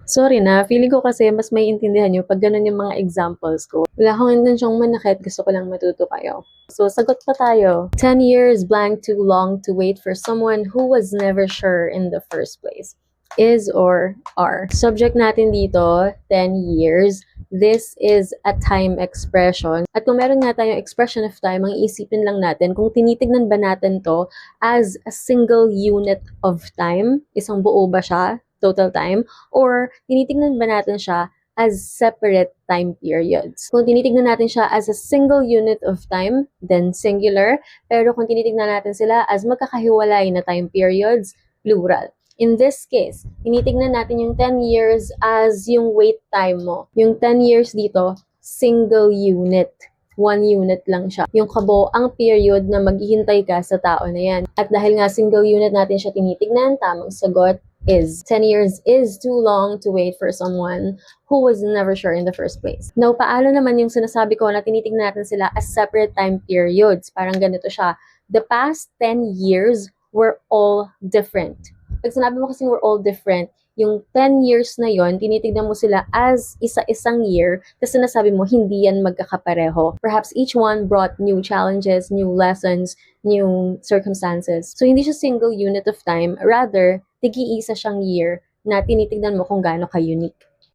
Sorry na, feeling ko kasi mas may intindihan nyo pag ganun yung mga examples ko. Wala akong intensyong manakit, gusto ko lang matuto kayo. So, sagot pa tayo. 10 years blank too long to wait for someone who was never sure in the first place. Is or are. Subject natin dito, 10 years. This is a time expression. At kung meron nga tayong expression of time, ang iisipin lang natin kung tinitignan ba natin to as a single unit of time, isang buo ba siya, total time, or tinitignan ba natin siya as separate time periods. Kung tinitignan natin siya as a single unit of time, then singular. Pero kung tinitignan natin sila as magkakahiwalay na time periods, plural. In this case, tinitignan natin yung 10 years as yung wait time mo. Yung 10 years dito, single unit. One unit lang siya. Yung kabuoang period na maghihintay ka sa tao na yan. At dahil nga single unit natin siya tinitignan, tamang sagot is 10 years is too long to wait for someone who was never sure in the first place. Now, paano naman yung sinasabi ko na tinitignan natin sila as separate time periods? Parang ganito siya. The past 10 years were all different. Pag sinabi mo kasi we're all different, yung 10 years na yon, tinitignan mo sila as isa-isang year kasi nasabi mo hindi yan magkakapareho. Perhaps each one brought new challenges, new lessons, new circumstances. So, hindi siya single unit of time. Rather, tig-iisa siyang year na tinitignan mo kung gaano ka-unique.